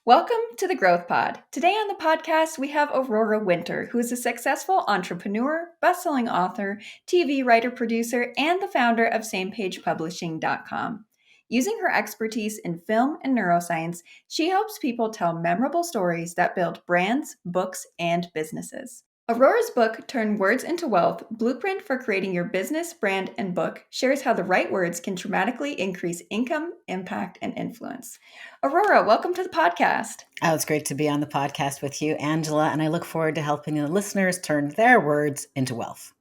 Welcome to the Growth Pod. Today on the podcast, we have Aurora Winter, who is a successful entrepreneur, best-selling author, TV writer, producer, and the founder of SamePagePublishing.com. Using her expertise in film and neuroscience, she helps people tell memorable stories that build brands, books, and businesses. Aurora's book, Turn Words into Wealth, Blueprint for Creating Your Business, Brand, and Book, shares how the right words can dramatically increase income, impact, and influence. Aurora, welcome to the podcast. Oh, it's great to be on the podcast with you, Angela, and I look forward to helping the listeners turn their words into wealth.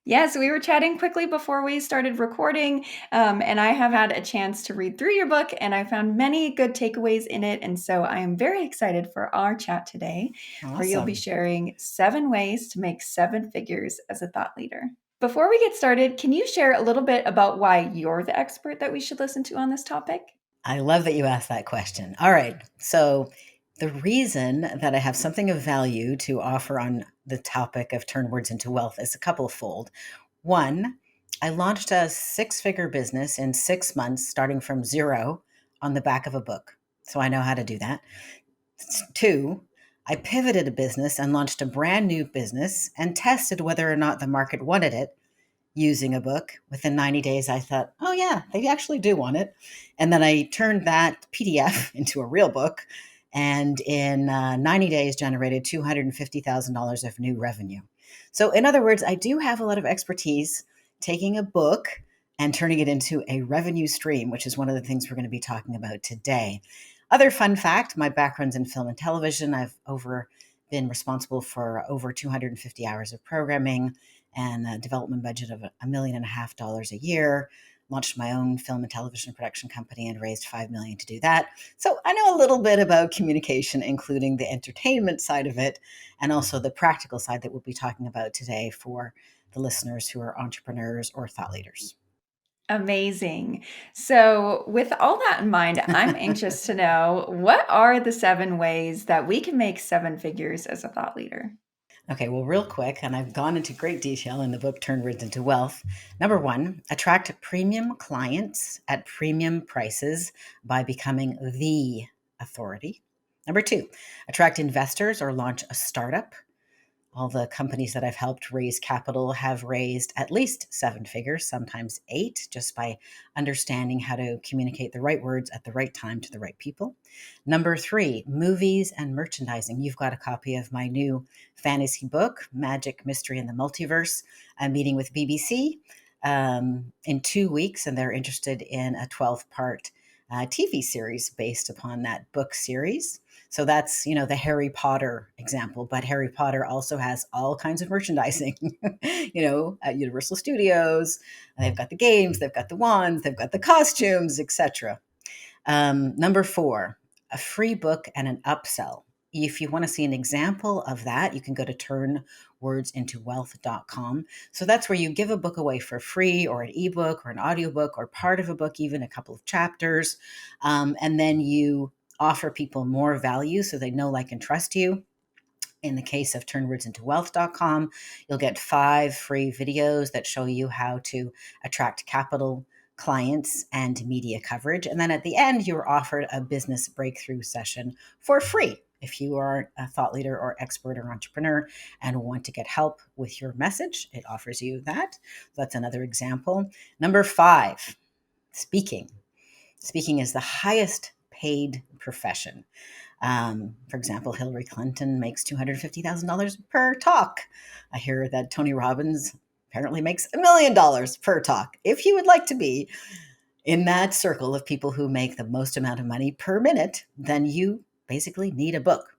Yes, we were chatting quickly before we started recording, and I have had a chance to read through your book, and I found many good takeaways in it. And so I am very excited for our chat today, where you'll be Awesome. sharing 7 ways to make 7 figures as a thought leader. Before we get started, can you share a little bit about why you're the expert that we should listen to on this topic? I love that you asked that question. All right. So, the reason that I have something of value to offer on the topic of turn words into wealth is a couple fold. One, I launched a 6-figure business in 6 months, starting from zero on the back of a book. So, I know how to do that. Two, I pivoted a business and launched a brand new business and tested whether or not the market wanted it using a book. Within 90 days, I thought, oh, yeah, they actually do want it. And then I turned that PDF into a real book and in 90 days generated $250,000 of new revenue. So, in other words, I do have a lot of expertise taking a book and turning it into a revenue stream, which is one of the things we're going to be talking about today. Other fun fact, my background's in film and television. I've been responsible for over 250 hours of programming and a development budget of $1.5 million a year. Launched my own film and television production company and raised $5 million to do that. So I know a little bit about communication, including the entertainment side of it, and also the practical side that we'll be talking about today for the listeners who are entrepreneurs or thought leaders. Amazing. So, with all that in mind, I'm anxious to know what are the 7 ways that we can make 7 figures as a thought leader? Okay, well, real quick, and I've gone into great detail in the book Turn Words into Wealth. Number one, attract premium clients at premium prices by becoming the authority. Number two, attract investors or launch a startup. All the companies that I've helped raise capital have raised at least 7 figures, sometimes 8, just by understanding how to communicate the right words at the right time to the right people. Number 3, movies and merchandising. You've got a copy of my new fantasy book, Magic, Mystery, and the Multiverse. I'm meeting with BBC in 2 weeks, and they're interested in a 12-part TV series based upon that book series. So that's, the Harry Potter example, but Harry Potter also has all kinds of merchandising, at Universal Studios. They've got the games, they've got the wands, they've got the costumes, etc. Number 4, a free book and an upsell. If you want to see an example of that, you can go to turnwordsintowealth.com. So that's where you give a book away for free, or an ebook or an audiobook or part of a book, even a couple of chapters. And then you offer people more value so they know, like, and trust you. In the case of turnwordsintowealth.com, you'll get 5 free videos that show you how to attract capital, clients, and media coverage. And then at the end, you're offered a business breakthrough session for free. If you are a thought leader or expert or entrepreneur and want to get help with your message, it offers you that. That's another example. Number 5, speaking. Speaking is the highest paid profession. For example, Hillary Clinton makes $250,000 per talk. I hear that Tony Robbins apparently makes $1 million per talk. If you would like to be in that circle of people who make the most amount of money per minute, then you basically need a book.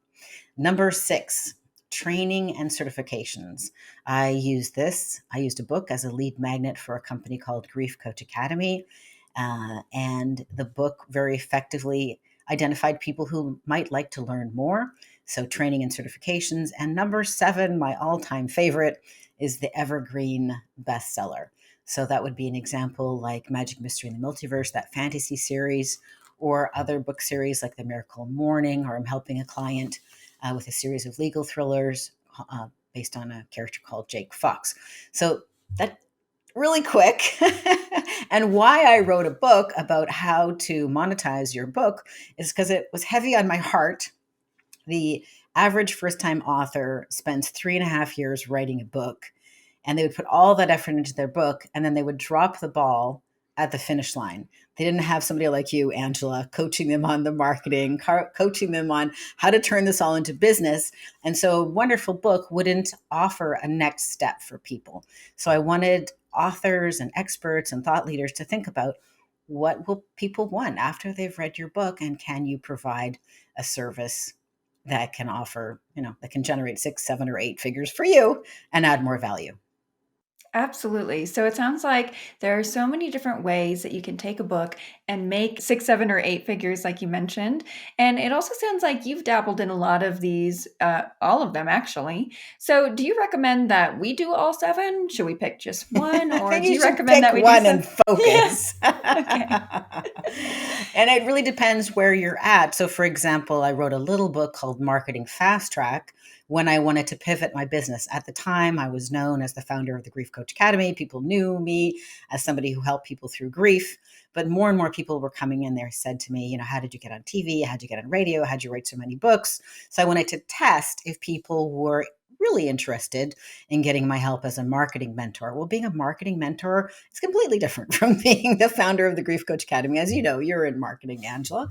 Number 6, training and certifications. I used a book as a lead magnet for a company called Grief Coach Academy. And the book very effectively identified people who might like to learn more. So, training and certifications. And number 7, my all-time favorite, is the evergreen bestseller. So that would be an example like Magic, Mystery, and the Multiverse, that fantasy series, or other book series like The Miracle Morning, or I'm helping a client with a series of legal thrillers based on a character called Jake Fox. So that really quick And why I wrote a book about how to monetize your book is because it was heavy on my heart. The average first time author spends 3.5 years writing a book, and they would put all that effort into their book, and then they would drop the ball at the finish line. They didn't have somebody like you, Angela, coaching them on the marketing, coaching them on how to turn this all into business. And so a wonderful book wouldn't offer a next step for people. So I wanted authors and experts and thought leaders to think about, what will people want after they've read your book, and can you provide a service that can offer, that can generate 6, 7, or 8 figures for you and add more value. Absolutely. So it sounds like there are so many different ways that you can take a book and make 6, 7, or 8 figures, like you mentioned. And it also sounds like you've dabbled in a lot of these, all of them actually. So do you recommend that we do all 7? Should we pick just one? I Or think do you you should recommend pick that we do one some? and Yeah. focus. Okay. And it really depends where you're at. So, for example, I wrote a little book called Marketing Fast Track when I wanted to pivot my business. At the time, I was known as the founder of the Grief Coach Academy. People knew me as somebody who helped people through grief. But more and more people were coming in there, said to me, how did you get on TV? How'd you get on radio? How'd you write so many books? So I wanted to test if people were really interested in getting my help as a marketing mentor. Well, being a marketing mentor is completely different from being the founder of the Grief Coach Academy. As you know, you're in marketing, Angela.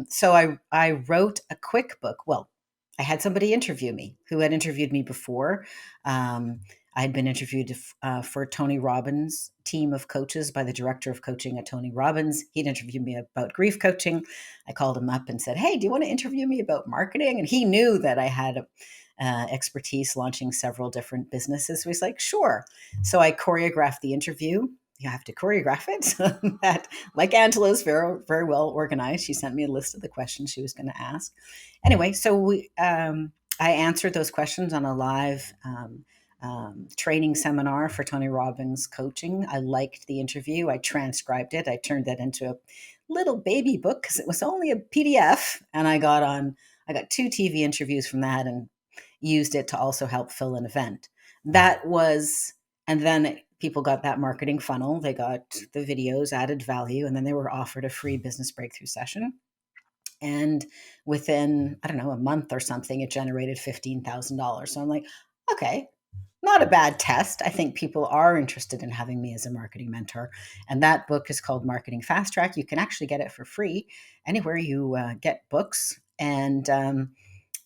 So I wrote a quick book. Well, I had somebody interview me who had interviewed me before. I had been interviewed for Tony Robbins' team of coaches by the director of coaching at Tony Robbins. He'd interviewed me about grief coaching. I called him up and said, "Hey, do you want to interview me about marketing?" And he knew that I had expertise launching several different businesses. So he's like, "Sure." So I choreographed the interview. You have to choreograph it. So that, like Angela's very, very well organized. She sent me a list of the questions she was going to ask. Anyway, so I answered those questions on a live training seminar for Tony Robbins coaching. I liked the interview. I transcribed it. I turned that into a little baby book because it was only a PDF, and I got 2 TV interviews from that, and used it to also help fill an event. And then people got that marketing funnel. They got the videos, added value, and then they were offered a free business breakthrough session. And within, I don't know, a month or something, it generated $15,000. So I'm like, okay, not a bad test. I think people are interested in having me as a marketing mentor. And that book is called Marketing Fast Track. You can actually get it for free anywhere you get books. And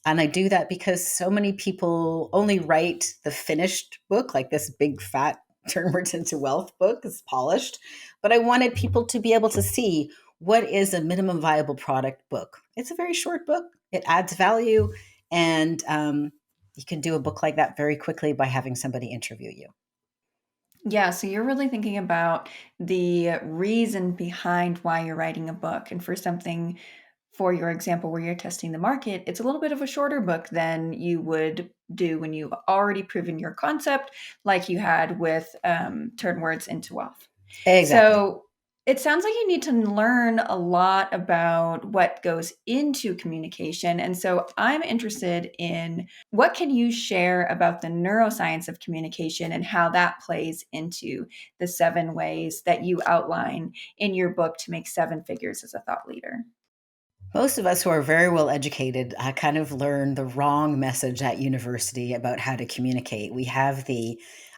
I do that because so many people only write the finished book, like this big fat Turn Words into Wealth book is polished. But I wanted people to be able to see, what is a minimum viable product book. It's a very short book. It adds value. And you can do a book like that very quickly by having somebody interview you. Yeah, so you're really thinking about the reason behind why you're writing a book. And for your example, where you're testing the market, it's a little bit of a shorter book than you would do when you've already proven your concept, like you had with Turn Words into Wealth. Exactly. So it sounds like you need to learn a lot about what goes into communication. And so I'm interested in, what can you share about the neuroscience of communication and how that plays into the 7 ways that you outline in your book to make 7 figures as a thought leader? Most of us who are very well educated kind of learn the wrong message at university about how to communicate. We have the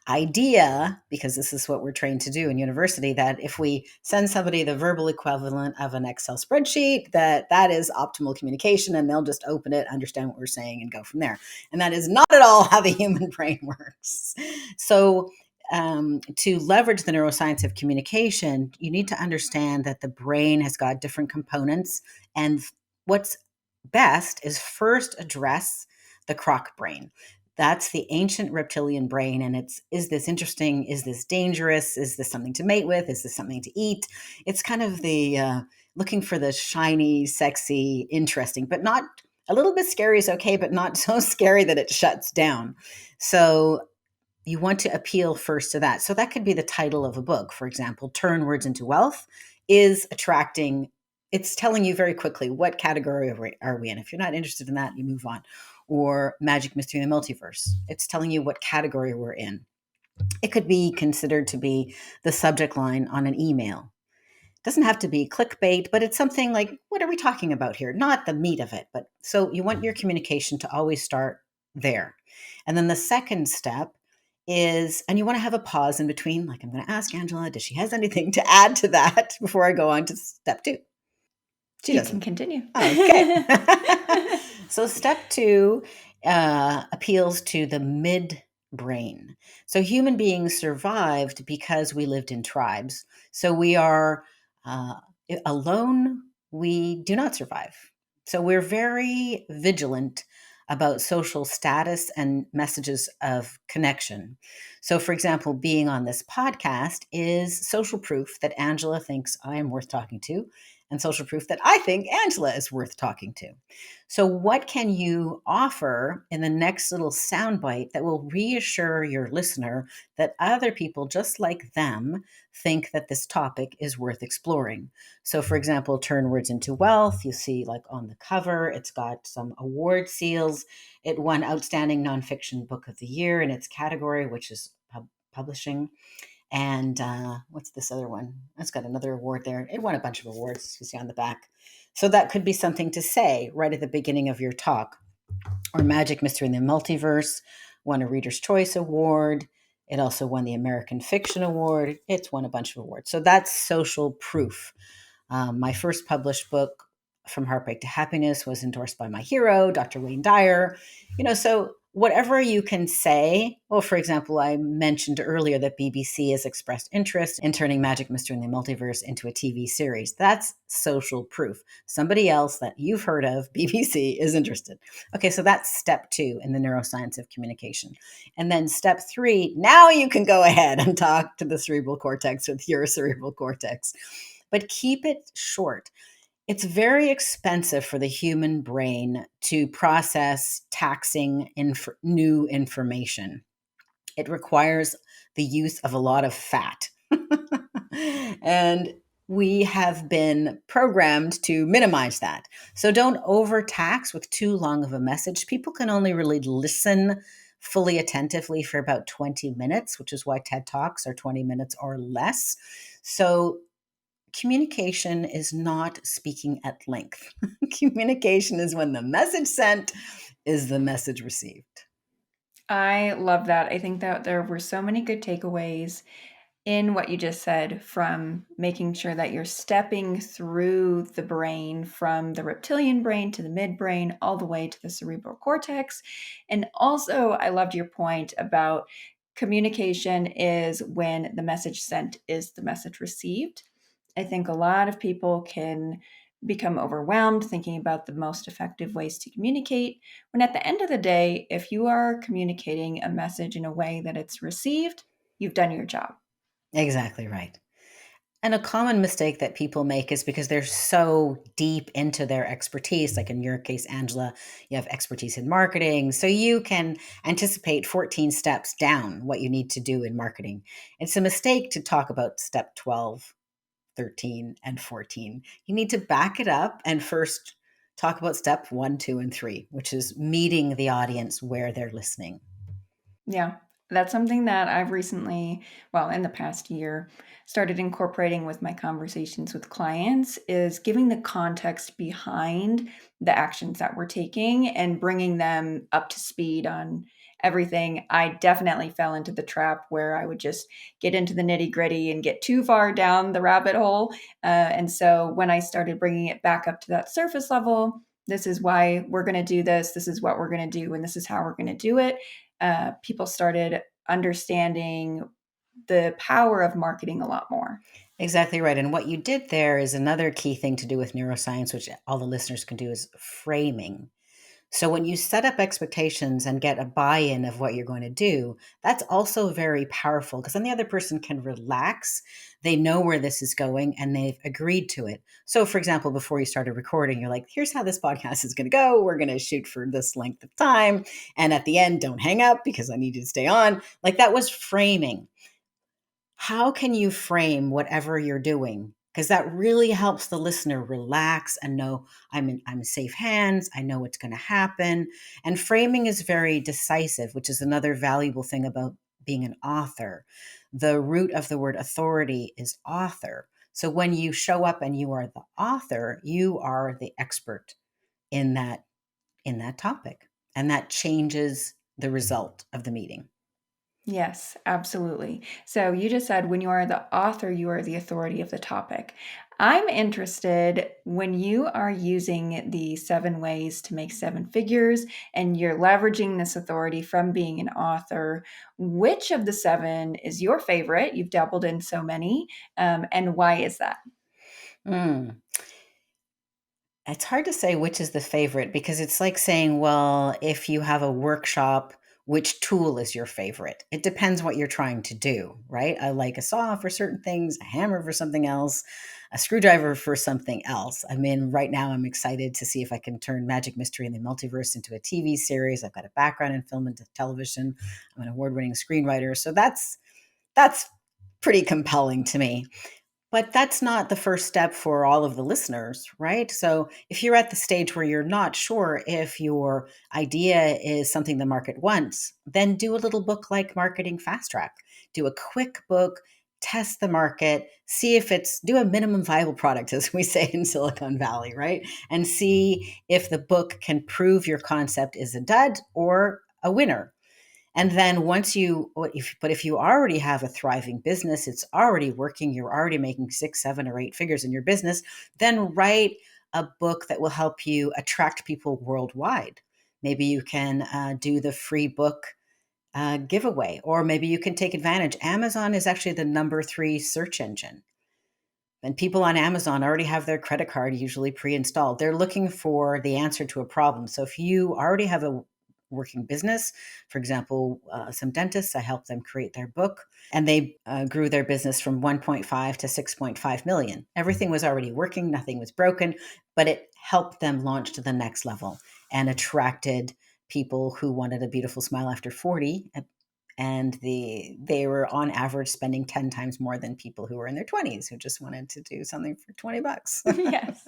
idea, because this is what we're trained to do in university, that if we send somebody the verbal equivalent of an Excel spreadsheet, that is optimal communication, and they'll just open it, understand what we're saying, and go from there. And that is not at all how the human brain works. So to leverage the neuroscience of communication, you need to understand that the brain has got different components. And what's best is first address the croc brain. That's the ancient reptilian brain. And is this interesting? Is this dangerous? Is this something to mate with? Is this something to eat? It's kind of the looking for the shiny, sexy, interesting, but not, a little bit scary is okay, but not so scary that it shuts down. So you want to appeal first to that. So that could be the title of a book. For example, Turn Words into Wealth is attracting, it's telling you very quickly, what category are we in. If you're not interested in that, you move on. Or Magic Mystery and the Multiverse, it's telling you what category we're in. It could be considered to be the subject line on an email. It doesn't have to be clickbait, but it's something like, what are we talking about here? Not the meat of it. But so you want your communication to always start there. And then the second step is, and you want to have a pause in between, like, I'm going to ask Angela, does she has anything to add to that before I go on to step two? She You can doesn't. continue. Okay. So step two appeals to the midbrain. So human beings survived because we lived in tribes. So we are uh, alone, we do not survive. So we're very vigilant about social status and messages of connection. So, for example, being on this podcast is social proof that Angela thinks I am worth talking to, and social proof that I think Angela is worth talking to. So, what can you offer in the next little soundbite that will reassure your listener that other people just like them think that this topic is worth exploring? So, for example, Turn Words into Wealth, you see, like on the cover, it's got some award seals. It won Outstanding Nonfiction Book of the Year in its category, which is publishing. And what's this other one? It's got another award there. It won a bunch of awards, you see on the back. So that could be something to say right at the beginning of your talk. Or Magic, Mystery, and the Multiverse won a Reader's Choice Award. It also won the American Fiction Award. It's won a bunch of awards. So that's social proof. My first published book, From Heartbreak to Happiness, was endorsed by my hero, Dr. Wayne Dyer. So whatever you can say. Well, for example, I mentioned earlier that BBC has expressed interest in turning Magic, Mystery, and the Multiverse into a TV series. That's social proof. Somebody else that you've heard of, BBC, is interested. Okay, so that's step two in the neuroscience of communication. And then step three, now you can go ahead and talk to the cerebral cortex with your cerebral cortex, but keep it short. It's very expensive for the human brain to process taxing new information. It requires the use of a lot of fat. And we have been programmed to minimize that. So don't overtax with too long of a message. People can only really listen fully attentively for about 20 minutes, which is why TED Talks are 20 minutes or less. So communication is not speaking at length. Communication is when the message sent is the message received. I love that. I think that there were so many good takeaways in what you just said, from making sure that you're stepping through the brain from the reptilian brain to the midbrain all the way to the cerebral cortex. And also, I loved your point about communication is when the message sent is the message received. I think a lot of people can become overwhelmed thinking about the most effective ways to communicate, when at the end of the day, if you are communicating a message in a way that it's received, you've done your job. Exactly right. And a common mistake that people make is because they're so deep into their expertise. Like in your case, Angela, you have expertise in marketing. So you can anticipate 14 steps down what you need to do in marketing. It's a mistake to talk about step 12, 13, and 14. You need to back it up and first talk about step one, two, and three, which is meeting the audience where they're listening. Yeah, that's something that I've recently, well, in the past year, started incorporating with my conversations with clients, is giving the context behind the actions that we're taking and bringing them up to speed on everything. I definitely fell into the trap where I would just get into the nitty gritty and get too far down the rabbit hole. And so when I started bringing it back up to that surface level, this is why we're going to do this. This is what we're going to do, and this is how we're going to do it. People started understanding the power of marketing a lot more. Exactly right. And what you did there is another key thing to do with neuroscience, which all the listeners can do, is framing. So when you set up expectations and get a buy-in of what you're going to do, that's also very powerful because then the other person can relax. They know where this is going and they've agreed to it. So for example, before you started recording, you're like, here's how this podcast is going to go. We're going to shoot for this length of time. And at the end, don't hang up because I need you to stay on. Like that was framing. How can you frame whatever you're doing? Because that really helps the listener relax and know I'm in safe hands. I know what's going to happen. And framing is very decisive, which is another valuable thing about being an author. The root of the word authority is author. So when you show up and you are the author, you are the expert in that topic. And that changes the result of the meeting. Yes, absolutely. So you just said when you are the author, you are the authority of the topic. I'm interested when you are using the 7 ways to make 7 figures and you're leveraging this authority from being an author, which of the 7 is your favorite? You've dabbled in so many. And why is that? Mm. It's hard to say which is the favorite because it's like saying, well, if you have a workshop, which tool is your favorite? It depends what you're trying to do, right? I like a saw for certain things, a hammer for something else, a screwdriver for something else. I mean, right now I'm excited to see if I can turn Magic Mystery and the Multiverse into a TV series. I've got a background in film and television. I'm an award-winning screenwriter, so that's pretty compelling to me. But that's not the first step for all of the listeners, right? So if you're at the stage where you're not sure if your idea is something the market wants, then do a little book like Marketing Fast Track. Do a quick book, test the market, see if do a minimum viable product, as we say in Silicon Valley, right? And see if the book can prove your concept is a dud or a winner. And then if you already have a thriving business, it's already working, you're already making 6, 7, or 8 figures in your business, then write a book that will help you attract people worldwide. Maybe you can do the free book giveaway, or maybe you can take advantage. Amazon is actually the number 3 search engine. And people on Amazon already have their credit card usually pre-installed. They're looking for the answer to a problem. So if you already have a working business, for example, some dentists, I helped them create their book, and they grew their business from 1.5 to 6.5 million. Everything was already working, nothing was broken, but it helped them launch to the next level and attracted people who wanted a beautiful smile after 40, and they were on average spending 10 times more than people who were in their 20s who just wanted to do something for 20 bucks. Yes.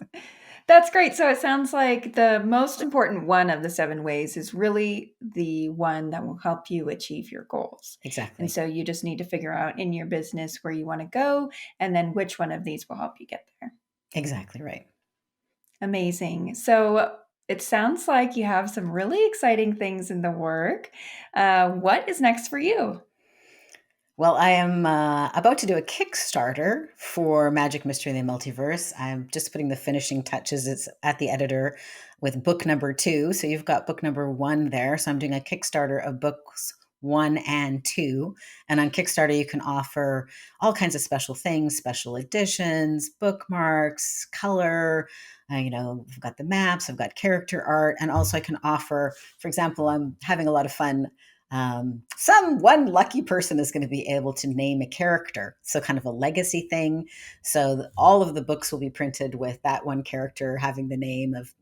That's great. So it sounds like the most important one of the 7 ways is really the one that will help you achieve your goals. And Exactly. so you just need to figure out in your business where you want to go and then which one of these will help you get there. Exactly right. Amazing. So it sounds like you have some really exciting things in the work. What is next for you? Well, I am about to do a Kickstarter for Magic Mystery and the Multiverse. I'm just putting the finishing touches. It's at the editor with book number 2. So you've got book number 1 there. So I'm doing a Kickstarter of books 1 and 2. And on Kickstarter, you can offer all kinds of special things, special editions, bookmarks, color. I've got the maps, I've got character art. And also I can offer, for example, I'm having a lot of fun. Some one lucky person is going to be able to name a character. So kind of a legacy thing. So all of the books will be printed with that one character having the name of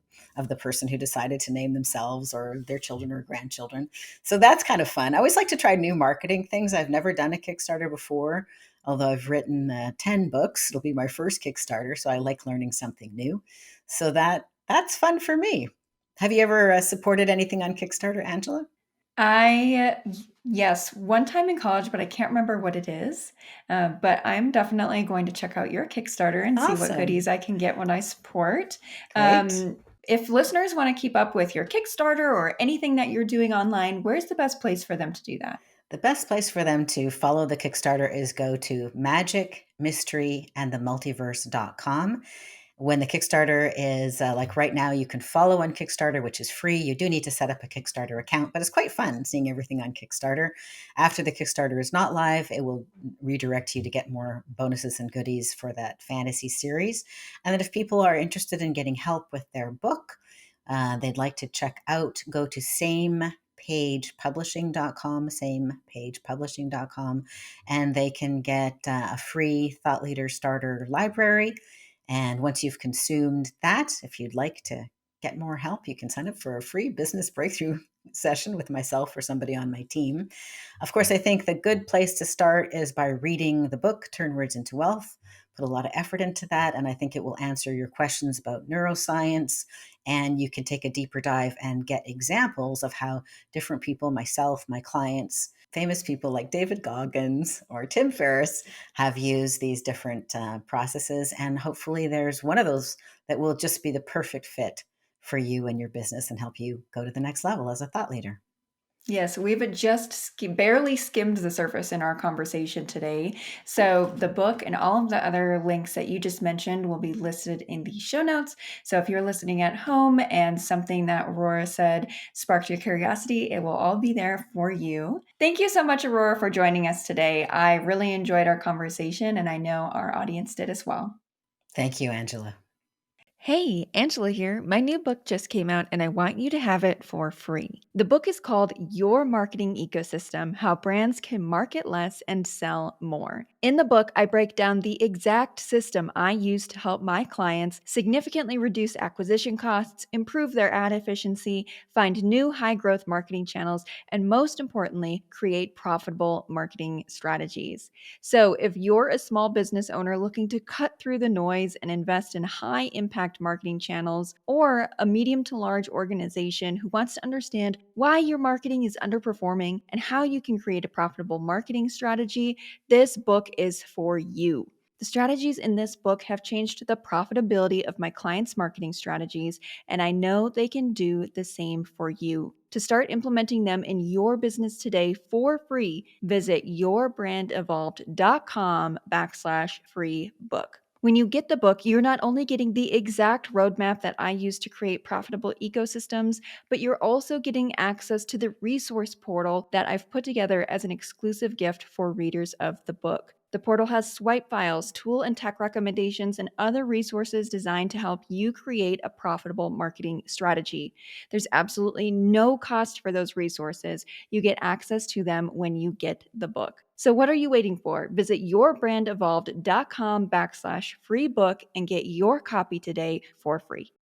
the person who decided to name themselves or their children or grandchildren. So that's kind of fun. I always like to try new marketing things. I've never done a Kickstarter before, although I've written 10 books. It'll be my first Kickstarter. So I like learning something new. So that's fun for me. Have you ever supported anything on Kickstarter, Angela? Yes, one time in college, but I can't remember what it is. But I'm definitely going to check out your Kickstarter and see what Awesome. goodies I can get when I support. Great. If listeners want to keep up with your Kickstarter or anything that you're doing online, where's the best place for them to do that? The best place for them to follow the Kickstarter is go to magicmysteryandthemultiverse.com. When the Kickstarter is like right now, you can follow on Kickstarter, which is free. You do need to set up a Kickstarter account, but it's quite fun seeing everything on Kickstarter. After the Kickstarter is not live, it will redirect you to get more bonuses and goodies for that fantasy series. And then if people are interested in getting help with their book, they'd like to check out, go to samepagepublishing.com, and they can get a free Thought Leader Starter library. And once you've consumed that, if you'd like to get more help, you can sign up for a free business breakthrough session with myself or somebody on my team. Of course, I think the good place to start is by reading the book, Turn Words into Wealth. Put a lot of effort into that, and I think it will answer your questions about neuroscience. And you can take a deeper dive and get examples of how different people, myself, my clients, Famous people like David Goggins or Tim Ferriss have used these different processes, and hopefully there's one of those that will just be the perfect fit for you and your business and help you go to the next level as a thought leader. Yes, we've just barely skimmed the surface in our conversation today. So, the book and all of the other links that you just mentioned will be listed in the show notes. So, if you're listening at home and something that Aurora said sparked your curiosity, it will all be there for you. Thank you so much, Aurora, for joining us today. I really enjoyed our conversation, and I know our audience did as well. Thank you, Angela. Hey, Angela here. My new book just came out and I want you to have it for free. The book is called Your Marketing Ecosystem: How Brands Can Market Less and Sell More. In the book, I break down the exact system I use to help my clients significantly reduce acquisition costs, improve their ad efficiency, find new high growth marketing channels, and most importantly, create profitable marketing strategies. So, if you're a small business owner looking to cut through the noise and invest in high impact marketing channels, or a medium to large organization who wants to understand why your marketing is underperforming and how you can create a profitable marketing strategy, this book is for you. The strategies in this book have changed the profitability of my clients' marketing strategies, and I know they can do the same for you. To start implementing them in your business today for free, visit yourbrandevolved.com/free book. When you get the book, you're not only getting the exact roadmap that I use to create profitable ecosystems, but you're also getting access to the resource portal that I've put together as an exclusive gift for readers of the book. The portal has swipe files, tool and tech recommendations, and other resources designed to help you create a profitable marketing strategy. There's absolutely no cost for those resources. You get access to them when you get the book. So what are you waiting for? Visit yourbrandevolved.com/free book and get your copy today for free.